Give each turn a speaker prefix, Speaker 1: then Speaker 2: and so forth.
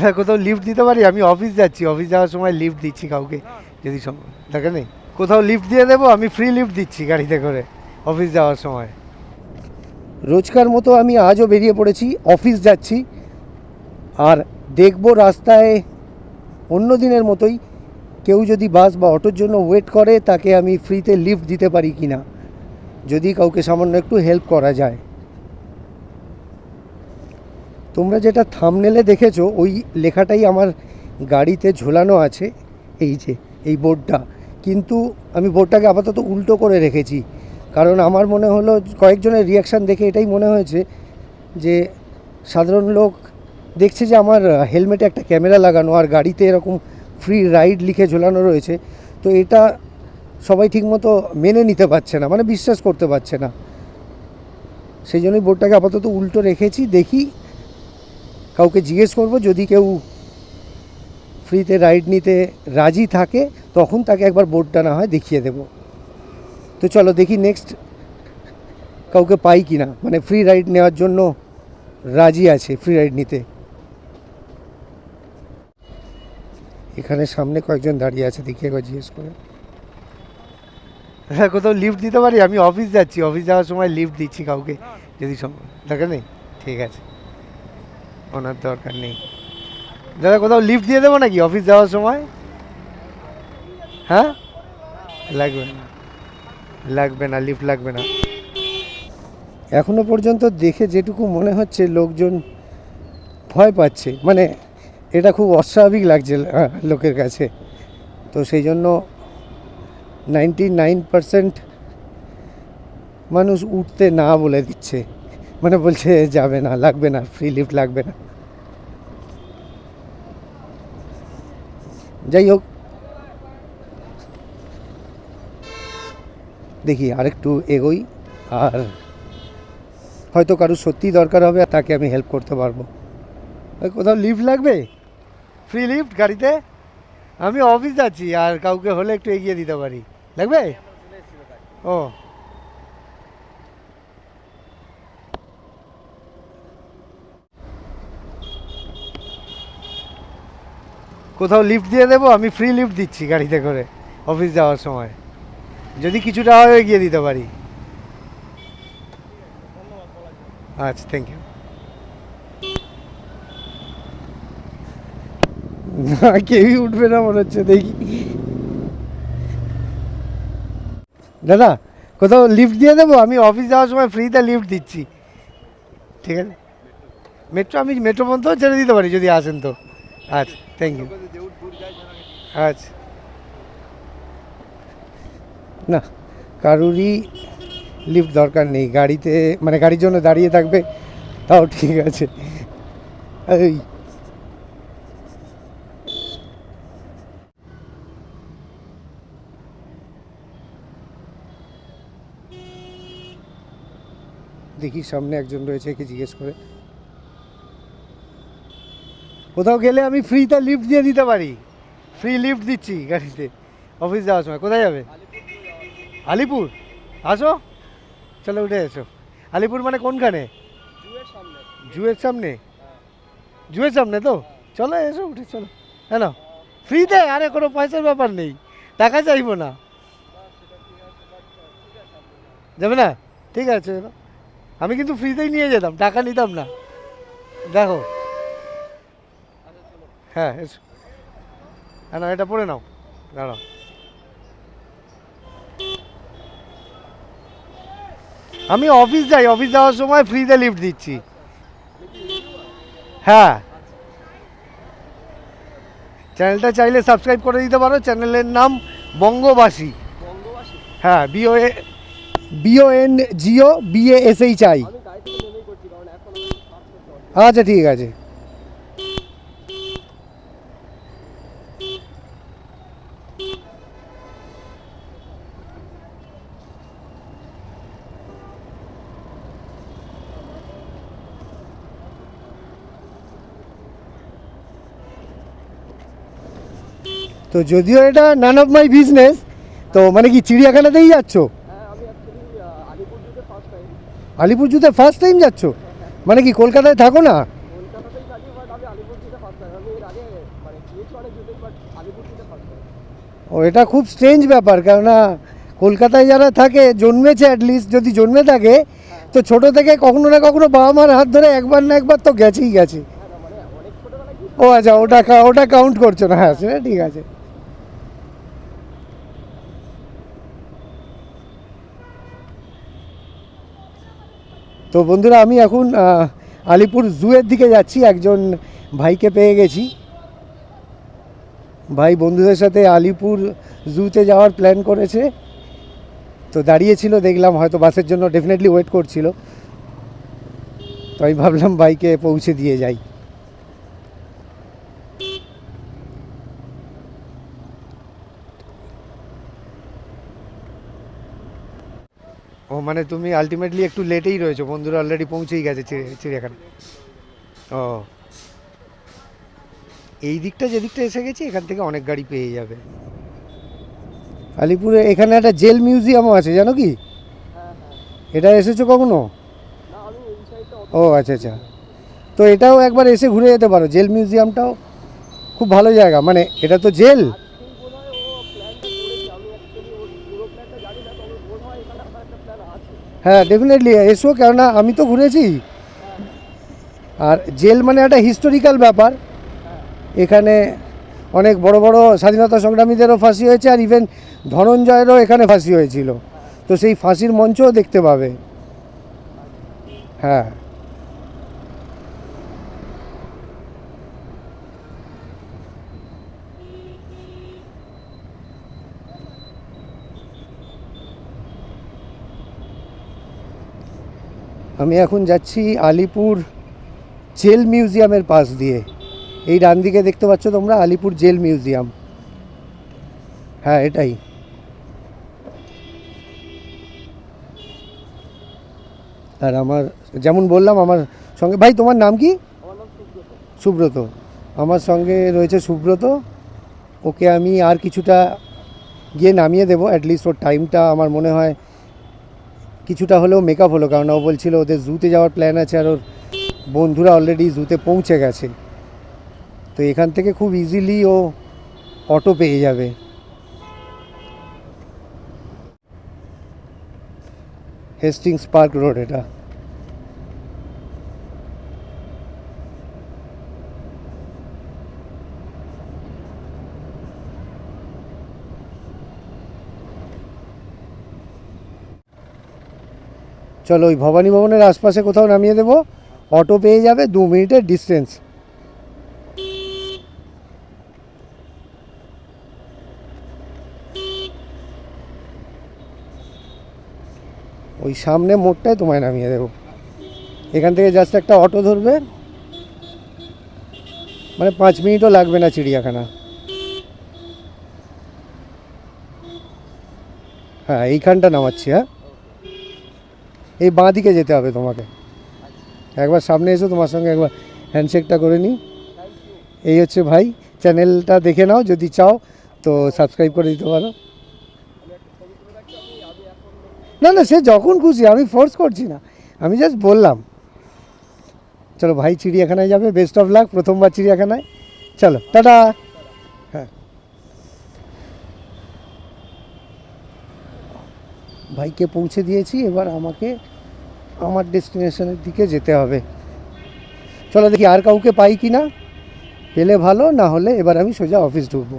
Speaker 1: হ্যাঁ, কোথাও লিফট দিতে পারি? আমি অফিস যাচ্ছি, অফিস যাওয়ার সময় লিফট দিচ্ছি কাউকে, যদি সম্ভব থাকে। নেই কোথাও লিফট দিয়ে দেবো? আমি ফ্রি লিফট দিচ্ছি গাড়িতে করে অফিস যাওয়ার সময়। রোজকার মতো আমি আজও বেরিয়ে পড়েছি, অফিস যাচ্ছি। আর দেখবো রাস্তায় অন্য দিনের মতোই কেউ যদি বাস বা অটোর জন্য ওয়েট করে তাকে আমি ফ্রিতে লিফট দিতে পারি কি না, যদি কাউকে সামান্য একটু হেল্প করা যায়। তোমরা যেটা থাম্বনেলে দেখেছো ওই লেখাটাই আমার গাড়িতে ঝোলানো আছে, এই যে এই বোর্ডটা। কিন্তু আমি বোর্ডটাকে আপাতত উল্টো করে রেখেছি, কারণ আমার মনে হলো, কয়েকজনের রিয়াকশান দেখে এটাই মনে হয়েছে যে সাধারণ লোক দেখছে যে আমার হেলমেটে একটা ক্যামেরা লাগানো আর গাড়িতে এরকম ফ্রি রাইড লিখে ঝোলানো রয়েছে, তো এটা সবাই ঠিকমতো মেনে নিতে পারছে না, মানে বিশ্বাস করতে পারছে না। সেই জন্যই বোর্ডটাকে আপাতত উল্টো রেখেছি। দেখি কাউকে জিজ্ঞেস করব, যদি কেউ ফ্রিতে রাইড নিতে রাজি থাকে তখন তাকে একবার বোর্ডটা না হয় দেখিয়ে দেব। তো চলো দেখি নেক্সট কাউকে পাই কি না, মানে ফ্রি রাইড নেওয়ার জন্য রাজি আছে ফ্রি রাইড নিতে। এখানে সামনে কয়েকজন দাঁড়িয়ে আছে, দেখি একবার জিজ্ঞেস করে। হ্যাঁ, কোথাও লিফট দিতে পারি? আমি অফিস যাচ্ছি, অফিস যাওয়ার সময় লিফট দিচ্ছি কাউকে, যদি সম্ভব থাকে। নেই ঠিক আছে, ওনার দরকার নেই। দাদা, কোথাও লিফট দিয়ে দেবো নাকি অফিস যাওয়ার সময়? হ্যাঁ, লাগবে না, লাগবে না, লিফট লাগবে না। এখনো পর্যন্ত দেখে যেটুকু মনে হচ্ছে লোকজন ভয় পাচ্ছে, মানে এটা খুব অস্বাভাবিক লাগছে লোকের কাছে। তো সেই জন্য 99% মানুষ উঠতে না বলে দিচ্ছে, মানে বলছে যাবে না, লাগবে না, ফ্রি লিফট লাগবে না। যাই হোক, দেখি আরেকটু এগোই, আর হয়তো কারো সত্যিই দরকার হবে আর তাকে আমি হেল্প করতে পারবো। কোথাও লিফট লাগবে? ফ্রি লিফট গাড়িতে? আমি অফিস যাচ্ছি, আর কাউকে হলে একটু এগিয়ে দিতে পারি। লাগবে? ও, কোথাও লিফট দিয়ে দেবো? আমি ফ্রি লিফট দিচ্ছি গাড়িতে করে অফিস যাওয়ার সময়, যদি কিছুটা হয় এগিয়ে দিতে পারি। আচ্ছা, থ্যাংক ইউ। না, কেউই উঠবে না মনে হচ্ছে, দেখি। দাদা, কোথাও লিফট দিয়ে দেবো? আমি অফিস যাওয়ার সময় ফ্রিতে লিফট দিচ্ছি। ঠিক আছে, মেট্রো, আমি মেট্রো পর্যন্ত ছেড়ে দিতে পারি যদি আসেন তো। আচ্ছা, থ্যাংক ইউ। আচ্ছা, না, কারুরই লিফট দরকার নেই গাড়িতে, মানে গাড়ির জন্য দাঁড়িয়ে থাকবে তাও ঠিক আছে। এই দেখি সামনে একজন রয়েছে, একে জিজ্ঞেস করে। কোথাও গেলে আমি ফ্রিতে লিফট দিয়ে দিতে পারি, ফ্রি লিফট দিচ্ছি গাড়িতে অফিস যাওয়ার সময়। কোথায় যাবে? আলিপুর? আসো, চলো উঠে এসো। আলিপুর মানে কোনখানে? জুয়ের সামনে? জুয়ের সামনে তো, চলো এসো, উঠে চলো। হ্যাঁ, না ফ্রিতে, আরে কোনো পয়সার ব্যাপার নেই, টাকা চাইবো না। যাবে না? ঠিক আছে, আমি কিন্তু ফ্রিতেই নিয়ে যেতাম, টাকা নিতাম না। দেখো, হ্যাঁ এসো। হ্যাঁ, না এটা পড়ে নাও, দাঁড়াও। আমি অফিস যাই, অফিস যাওয়ার সময় ফ্রিতে লিফট দিচ্ছি। হ্যাঁ, চ্যানেলটা চাইলে সাবস্ক্রাইব করে দিতে পারো, চ্যানেলের নাম বঙ্গবাসী। হ্যাঁ, BONGOBASHI। আচ্ছা, ঠিক আছে। তো যদিও এটা নান অফ মাই বিজনেস, তো মানে কি চিড়িয়াখানাতেই যাচ্ছ? আলিপুর জুতে ফার্স্ট টাইম যাচ্ছ? মানে কি কলকাতায় থাকো না? ও এটা খুব স্ট্রেঞ্জ ব্যাপার, কেননা কলকাতায় যারা থাকে, জন্মেছে অ্যাটলিস্ট, যদি জন্মে থাকে তো ছোট থেকে কখনো না কখনো বাবা মার হাত ধরে একবার না একবার তো গেছেই গেছে। ও আচ্ছা, ওটা কাউন্ট করছো না, হ্যাঁ সেটা ঠিক আছে। তো বন্ধুরা, আমি এখন আলিপুর জুয়ের দিকে যাচ্ছি। একজন ভাইকে পেয়ে গেছি। ভাই বন্ধুদের সাথে আলিপুর জুতে যাওয়ার প্ল্যান করেছে, তো দাঁড়িয়েছিল, দেখলাম হয়তো বাসের জন্য ডেফিনেটলি ওয়েট করছিল, তো আমি ভাবলাম বাইকে পৌঁছে দিয়ে যাই। ও মানে তুমি আলটিমেটলি একটু লেটেই রয়েছো, বন্ধুরা অলরেডি পৌঁছেই গেছে চিড়িয়াখানা। ও এই দিকটা যেদিকটা এসে গেছি, এখান থেকে অনেক গাড়ি পেয়ে যাবে। আলিপুরে এখানে একটা জেল মিউজিয়ামও আছে, জানো কি? এটা এসেছো কখনো? ও আচ্ছা আচ্ছা, তো এটাও একবার এসে ঘুরে যেতে পারো। জেল মিউজিয়ামটাও খুব ভালো জায়গা, মানে এটা তো জেল। হ্যাঁ ডেফিনেটলি এসো, কেননা আমি তো ঘুরেছি। আর জেল মানে একটা হিস্টোরিক্যাল ব্যাপার, এখানে অনেক বড় বড় স্বাধীনতা সংগ্রামীদেরও ফাঁসি হয়েছে, আর ইভেন ধনঞ্জয়েরও এখানে ফাঁসি হয়েছিল, তো সেই ফাঁসির মঞ্চও দেখতে পাবে। হ্যাঁ আমি এখন যাচ্ছি আলিপুর জেল মিউজিয়ামের পাশ দিয়ে। এই ডান দিকে দেখতে পাচ্ছ তোমরা আলিপুর জেল মিউজিয়াম, হ্যাঁ এটাই। আর আমার যেমন বললাম, আমার সঙ্গে, ভাই তোমার নাম কি? সুব্রত। আমার সঙ্গে রয়েছে সুব্রত, ওকে আমি আর কিছুটা গিয়ে নামিয়ে দেবো। অ্যাটলিস্ট ওর টাইমটা আমার মনে হয় কিছুটা হলেও মেকআপ হলো, কারণ ও বলছিল ওদের জুতে যাওয়ার প্ল্যান আছে, আর ওর বন্ধুরা অলরেডি জুতে পৌঁছে গেছে, তো এখান থেকে খুব ইজিলি ও অটো পেয়ে যাবে। হেস্টিংস পার্ক রোড এটা। চলো ওই ভবানী ভবনের আশপাশে কোথাও নামিয়ে দেবো, অটো পেয়ে যাবে, 2 মিনিটের ডিস্টেন্স। ওই সামনে মোড়টায় তোমায় নামিয়ে দেবো, এখান থেকে জাস্ট একটা অটো ধরবে, মানে 5 মিনিটও লাগবে না চিড়িয়াখানা। হ্যাঁ এইখানটা নামাচ্ছি। হ্যাঁ এই বাঁ দিকে যেতে হবে তোমাকে, একবার সামনে এসো, তোমার সঙ্গে একবার হ্যান্ডশেকটা করে নিই। এই হচ্ছে ভাই, চ্যানেলটা দেখে নাও, যদি চাও তো সাবস্ক্রাইব করে দিতে পারো। না না, সে যখন খুশি, আমি ফোর্স করছি না, আমি জাস্ট বললাম। চলো ভাই চিড়িয়াখানায় যাবে, বেস্ট অফ লাক, প্রথমবার চিড়িয়াখানায়। চলো টাটা। হ্যাঁ ভাইকে পৌঁছে দিয়েছি, এবার আমাকে আমার ডেস্টিনেশনের দিকে যেতে হবে। চলো দেখি আর কাউকে পাই কি না, পেলে ভালো, না হলে এবার আমি সোজা অফিস ঢুকবো।